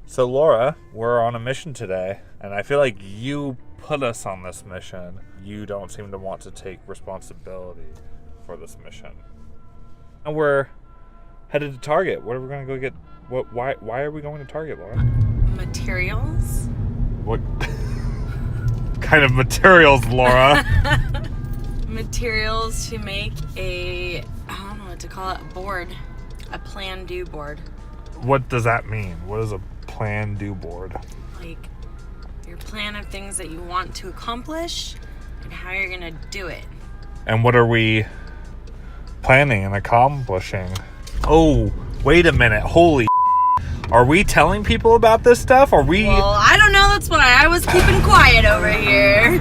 So Laura, we're on a mission today, and I feel like you put us on this mission. You don't seem to want to take responsibility for this mission. And we're headed to Target. What are we going to go get? Why are we going to Target, Laura? Materials? What kind of materials, Laura? Materials to make I don't know what to call it, a board. A plan-do board. What does that mean? What is a plan-do board? Like your plan of things that you want to accomplish and how you're going to do it. And what are we planning and accomplishing? Oh, wait a minute. Holy are we telling people about this stuff? Are we... Well, I don't know. That's why I was keeping quiet over here.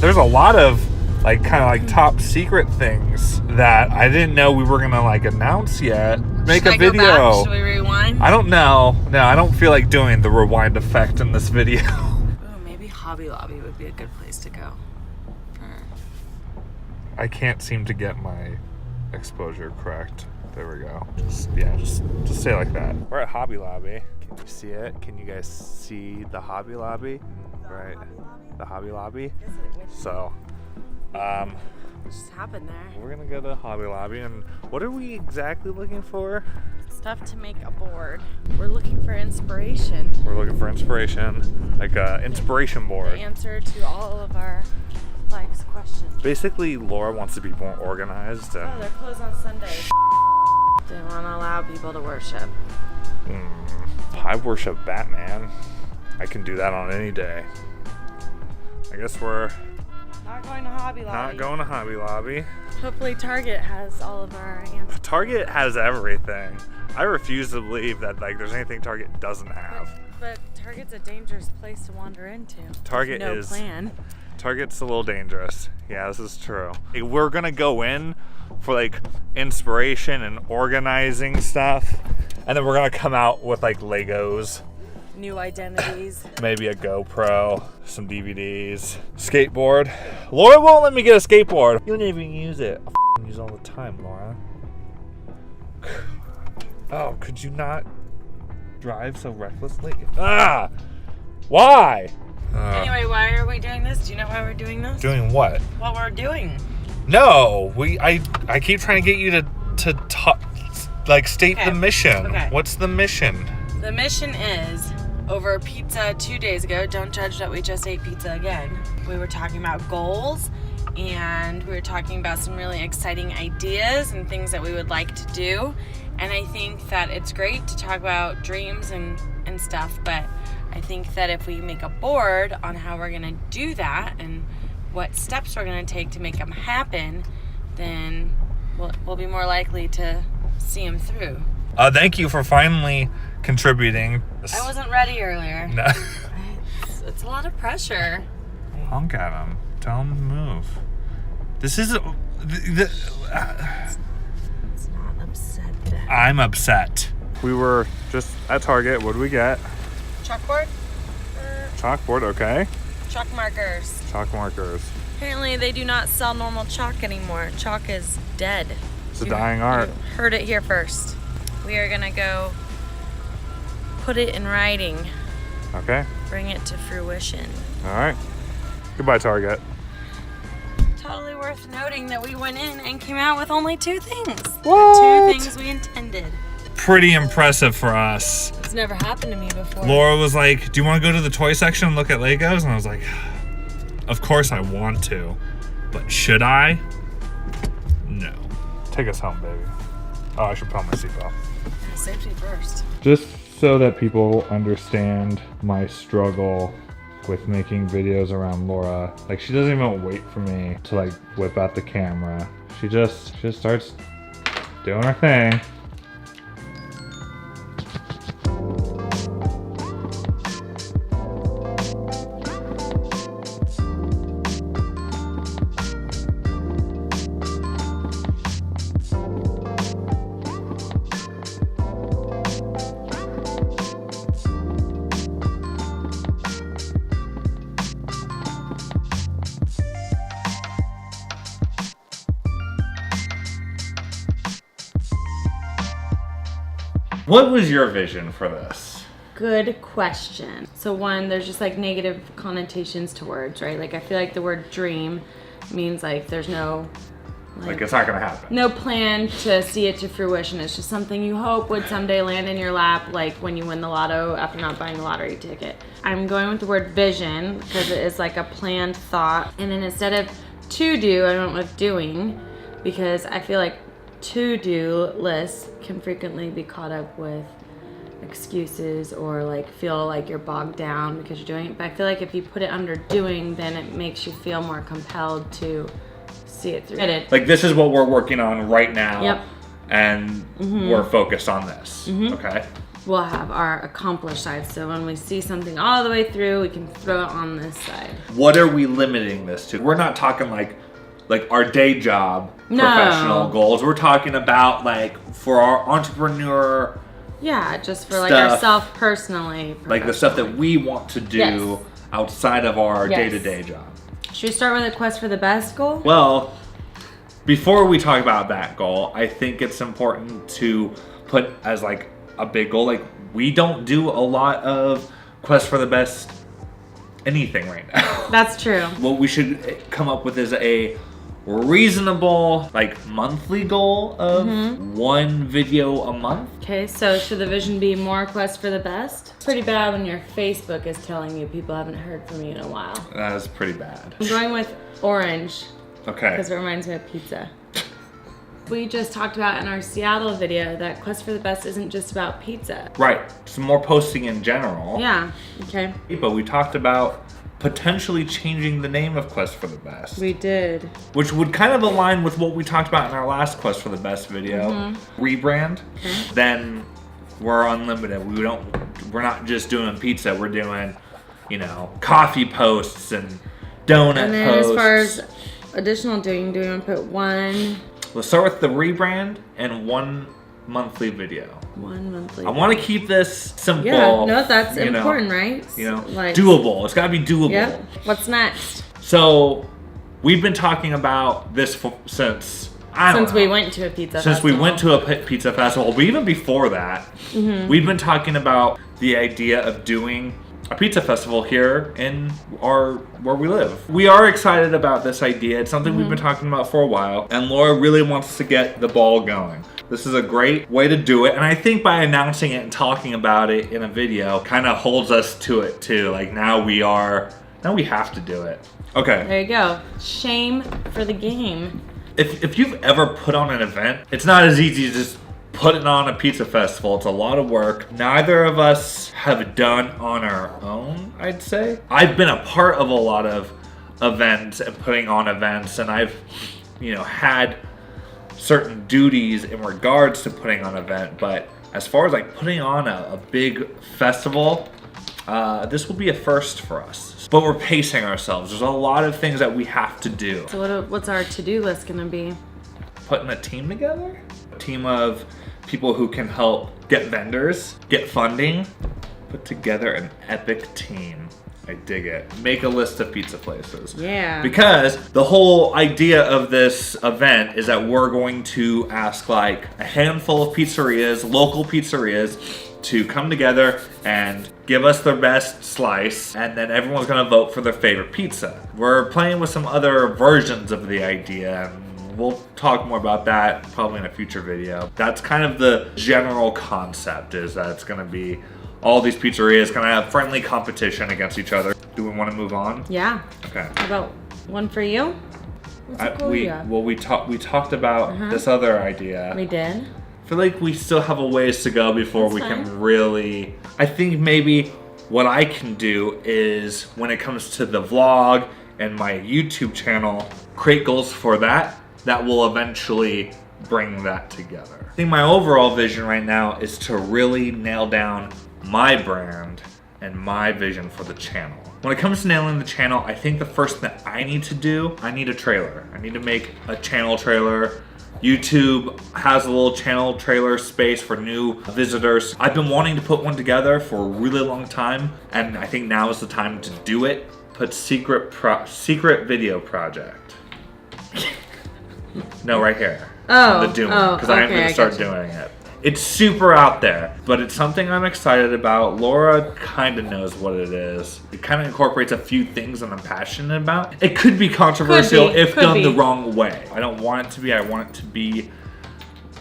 There's a lot of top secret things that I didn't know we were gonna announce yet. Make Should a video. Go back? Should we rewind? I don't know. No, I don't feel like doing the rewind effect in this video. Ooh, maybe Hobby Lobby would be a good place to go. I can't seem to get my exposure correct. There we go. Just stay like that. We're at Hobby Lobby. Can you see it? Can you guys see the Hobby Lobby? Right. The Hobby Lobby. So, what just happened there? we're gonna go to Hobby Lobby, and what are we exactly looking for? Stuff to make a board. We're looking for inspiration. We're looking for inspiration, like a inspiration The board. answer to all of our life's questions. Basically, Laura wants to be more organized, Oh, and they're closed on Sundays. They want to allow people to worship. I worship Batman. I can do that on any day. I guess we're Not going to Hobby Lobby. not going to Hobby Lobby. Hopefully Target has all of our answers. Target has everything. I refuse to believe that there's anything Target doesn't have. But Target's a dangerous place to wander into. Target no is. plan. Target's a little dangerous. Yeah, this is true. We're gonna go in for inspiration and organizing stuff, and then we're gonna come out with Legos, New identities. maybe a GoPro, some DVDs, skateboard. Laura won't let me get a skateboard. You don't even use it. I use it all the time, Laura. Oh, could you not drive so recklessly? Ah! Why? Anyway, why are we doing this? Do you know why we're doing this? Doing what? What we're doing. No, I keep trying to get you to talk, state Okay. the mission. Okay. What's the mission? The mission is, over pizza 2 days ago, don't judge that we just ate pizza again. We were talking about goals, and we were talking about some really exciting ideas and things that we would like to do. And I think that it's great to talk about dreams and stuff, but I think that if we make a board on how we're gonna do that and what steps we're gonna take to make them happen, then we'll be more likely to see them through. Thank you for finally contributing. I wasn't ready earlier. No. It's a lot of pressure. Honk at him. Tell him to move. This is. It's not upset. I'm upset. We were just at Target. What did we get? Chalkboard? Chalkboard, okay. Chalk markers. Chalk markers. Apparently they do not sell normal chalk anymore. Chalk is dead. It's a dying art. You heard it here first. We are gonna go put it in writing. Okay. Bring it to fruition. All right. Goodbye, Target. Totally worth noting that we went in and came out with only 2 things. What? 2 things we intended. Pretty impressive for us. It's never happened to me before. Laura was like, do you want to go to the toy section and look at Legos? And I was like, of course I want to, but should I? No. Take us home, baby. Oh, I should put on my seatbelt. Safety first. Just so that people understand my struggle with making videos around Laura. She doesn't even wait for me to whip out the camera. She just starts doing her thing. What was your vision for this? Good question. So one, there's just like negative connotations to words, right? Like I feel like the word dream means like there's no Like it's not gonna happen. no plan to see it to fruition. It's just something you hope would someday land in your lap, like when you win the lotto after not buying a lottery ticket. I'm going with the word vision because it is like a planned thought. And then instead of to do, I went with doing because I feel like to-do lists can frequently be caught up with excuses or like feel like you're bogged down because you're doing it. But I feel like if you put it under doing, then it makes you feel more compelled to see it through. Like this is what we're working on right now. Yep. And we're focused on this. Okay. We'll have our accomplished side. So when we see something all the way through, we can throw it on this side. What are we limiting this to? We're not talking like our day job professional goals. We're talking about like for our entrepreneur. Yeah, just for like stuff, ourselves personally. Like the stuff that we want to do outside of our day-to-day job. Should we start with a quest for the best goal? Well, before we talk about that goal, I think it's important to put as like a big goal. Like we don't do a lot of quest for the best anything right now. That's true. What we should come up with is a reasonable like monthly goal of one video a month. Okay, so should the vision be more quest for the best? It's pretty bad when your Facebook is telling you people haven't heard from you in a while. That is pretty bad. I'm going with orange Okay. because it reminds me of pizza. We just talked about in our Seattle video that quest for the best isn't just about pizza. Right. Some more posting in general. Yeah, okay. But we talked about potentially changing the name of Quest for the Best. We did. Which would kind of align with what we talked about in our last Quest for the Best video. Rebrand. Okay. Then we're unlimited. We're not just doing pizza, we're doing, coffee posts and donut And then posts. as far as additional doing, do we want to put one Let's start with the rebrand and one monthly video. monthly? I want to keep this simple. Yeah, no, that's important, right? Doable. It's got to be doable. Yep. What's next? So, we've been talking about this since we went to a pizza Since festival. we went to a pizza festival, but even before that, we've been talking about the idea of doing a pizza festival here in where we live. We are excited about this idea. It's something we've been talking about for a while, and Laura really wants to get the ball going. This is a great way to do it, and I think by announcing it and talking about it in a video kind of holds us to it too. Like now we have to do it. Okay. There you go. Shame for the game. If you've ever put on an event, it's not as easy as just putting on a pizza festival. It's a lot of work. Neither of us have done on our own, I'd say. I've been a part of a lot of events and putting on events, and I've, had certain duties in regards to putting on an event. But as far as like putting on a big festival, this will be a first for us. But we're pacing ourselves. There's a lot of things that we have to do. So what's our to-do list gonna be? Putting a team together? A team of people who can help get vendors, get funding, put together an epic team. I dig it. Make a list of pizza places. Yeah. Because the whole idea of this event is that we're going to ask like a handful of pizzerias, local pizzerias, to come together and give us their best slice, and then everyone's gonna vote for their favorite pizza. We're playing with some other versions of the idea, and we'll talk more about that probably in a future video. That's kind of the general concept, is that it's gonna be all these pizzerias gonna have friendly competition against each other. Do we want to move on? Yeah. Okay. How about one for you? What's a goal you have? We talked about this other idea. We did. I feel like we still have a ways to go before we can really. I think maybe what I can do is, when it comes to the vlog and my YouTube channel, create goals for that will eventually bring that together. I think my overall vision right now is to really nail down my brand and my vision for the channel. When it comes to nailing the channel, I think the first thing that I need to do, I need a trailer. I need to make a channel trailer. YouTube has a little channel trailer space for new visitors. I've been wanting to put one together for a really long time, and I think now is the time to do it. Put secret video project. No, right here. Oh, The doing, because I am okay, going I to start get you. doing it. It's super out there, but it's something I'm excited about. Laura kind of knows what it is. It kind of incorporates a few things that I'm passionate about. It could be controversial if done the wrong way. I don't want it to be. I want it to be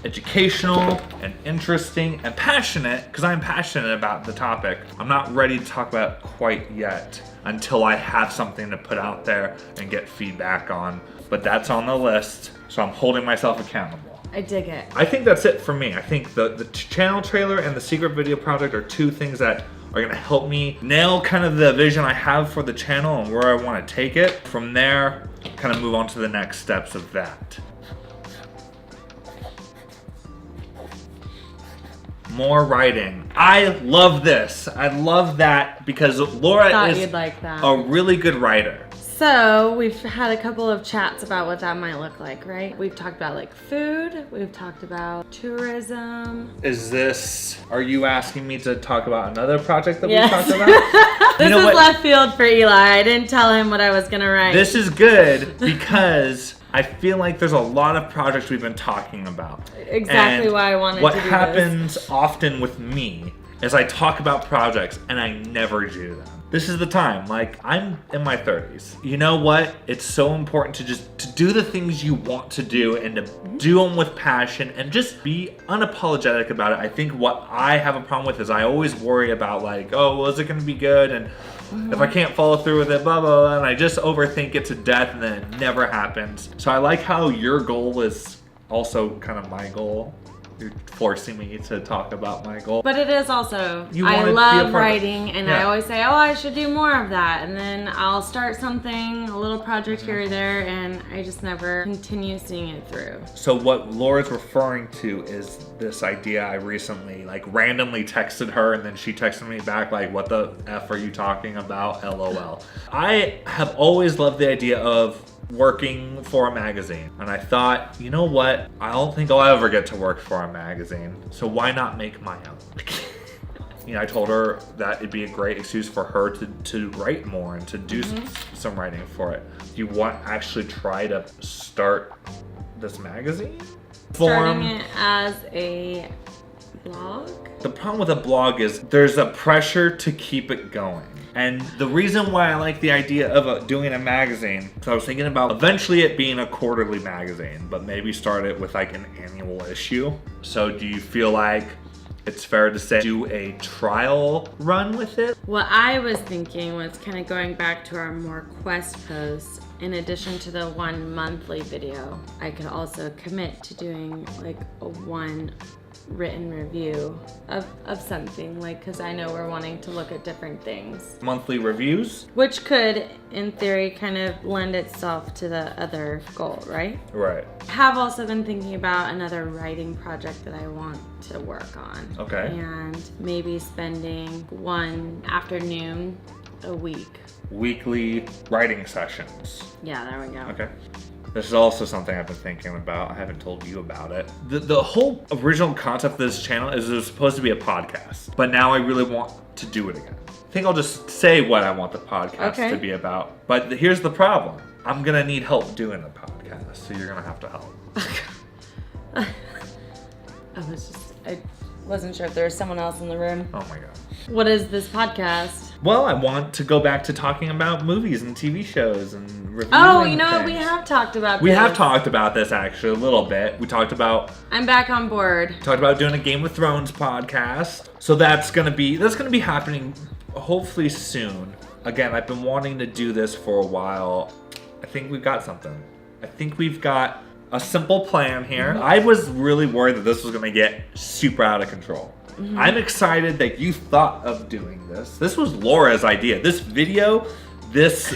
educational and interesting and passionate, because I'm passionate about the topic. I'm not ready to talk about it quite yet until I have something to put out there and get feedback on. But that's on the list, so I'm holding myself accountable. I dig it. I think that's it for me. I think the channel trailer and the secret video project are two things that are gonna help me nail kind of the vision I have for the channel and where I wanna take it. From there, kind of move on to the next steps of that. More writing. I love this. I love that because Laura is you'd like that. a really good writer. So we've had a couple of chats about what that might look like, right? We've talked about like food. We've talked about tourism. Are you asking me to talk about another project that we talked about? This is left field for Eli. I didn't tell him what I was gonna write. This is good because I feel like there's a lot of projects we've been talking about. Exactly why I wanted to do this. What happens often with me is I talk about projects and I never do them. This is the time. Like, I'm in my 30s. You know what? It's so important to do the things you want to do and to do them with passion and just be unapologetic about it. I think what I have a problem with is I always worry about like, oh, well, is it going to be good? And if I can't follow through with it, blah, blah, blah, and I just overthink it to death and then it never happens. So I like how your goal is also kind of my goal. You're forcing me to talk about my goal. But it is also, I love writing and I always say, oh, I should do more of that. And then I'll start something, a little project here or there, and I just never continue seeing it through. So what Laura's referring to is this idea I recently like randomly texted her and then she texted me back like, what the F are you talking about? LOL. I have always loved the idea of working for a magazine, and I thought, you know what, I don't think I'll ever get to work for a magazine, so why not make my own? You know, I told her that it'd be a great excuse for her to write more and to do some writing for it. Do you want to actually try to start this magazine? Starting it as a blog? The problem with a blog is there's a pressure to keep it going. And the reason why I like the idea of doing a magazine, so I was thinking about eventually it being a quarterly magazine, but maybe start it with like an annual issue. So do you feel like it's fair to say do a trial run with it? What I was thinking was kind of going back to our more quest posts. In addition to the one monthly video, I could also commit to doing like a one written review of something, like, because I know we're wanting to look at different things. Monthly reviews? Which could, in theory, kind of lend itself to the other goal, right? Right. I have also been thinking about another writing project that I want to work on. Okay. And maybe spending one afternoon a week. Weekly writing sessions. Yeah, there we go. Okay. This is also something I've been thinking about. I haven't told you about it. The whole original concept of this channel is it was supposed to be a podcast, but now I really want to do it again. I think I'll just say what I want the podcast to be about. But here's the problem. I'm gonna need help doing the podcast, so you're gonna have to help. I wasn't sure if there was someone else in the room. Oh my god. What is this podcast? Well, I want to go back to talking about movies and TV shows and reviewing Oh, you know what? things. We have talked about We this. have talked about this actually a little bit. We talked about I'm back on board. doing a Game of Thrones podcast. So that's gonna be happening hopefully soon. Again, I've been wanting to do this for a while. I think we've got something. I think we've got a simple plan here. I was really worried that this was gonna get super out of control. I'm excited that you thought of doing this. This was Laura's idea. This video, this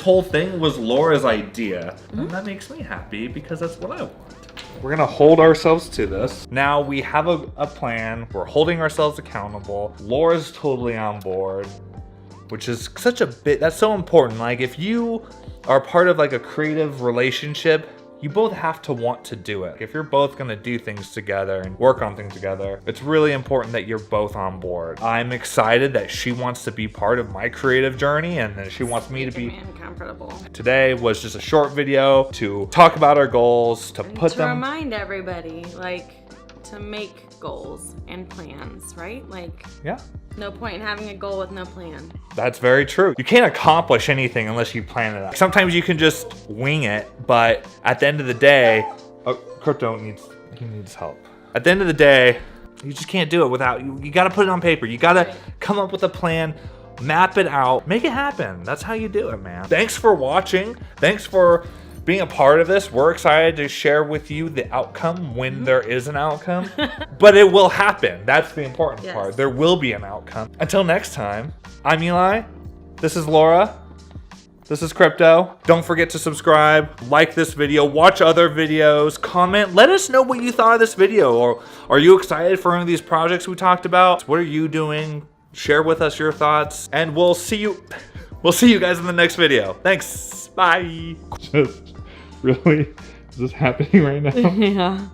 whole thing was Laura's idea. And that makes me happy because that's what I want. We're gonna hold ourselves to this. Now we have a plan. We're holding ourselves accountable. Laura's totally on board, which is that's so important. Like if you are part of like a creative relationship, you both have to want to do it. If you're both gonna do things together and work on things together, it's really important that you're both on board. I'm excited that she wants to be part of my creative journey and that she wants me to be uncomfortable. Today was just a short video to talk about our goals, to remind everybody, like, to make goals and plans, right? Like, Yeah. no point in having a goal with no plan. That's very true. You can't accomplish anything unless you plan it out. Sometimes you can just wing it, but at the end of the day, Crypto needs help. At the end of the day, you just can't do it without you got to put it on paper. You got to come up with a plan, map it out, make it happen. That's how you do it, man. Thanks for watching. Thanks for being a part of this. We're excited to share with you the outcome when there is an outcome, but it will happen. That's the important part. There will be an outcome. Until next time, I'm Eli. This is Laura. This is Crypto. Don't forget to subscribe, like this video, watch other videos, comment. Let us know what you thought of this video. Or are you excited for any of these projects we talked about? What are you doing? Share with us your thoughts, and we'll see you guys in the next video. Thanks. Bye. Just really, is this happening right now? Yeah.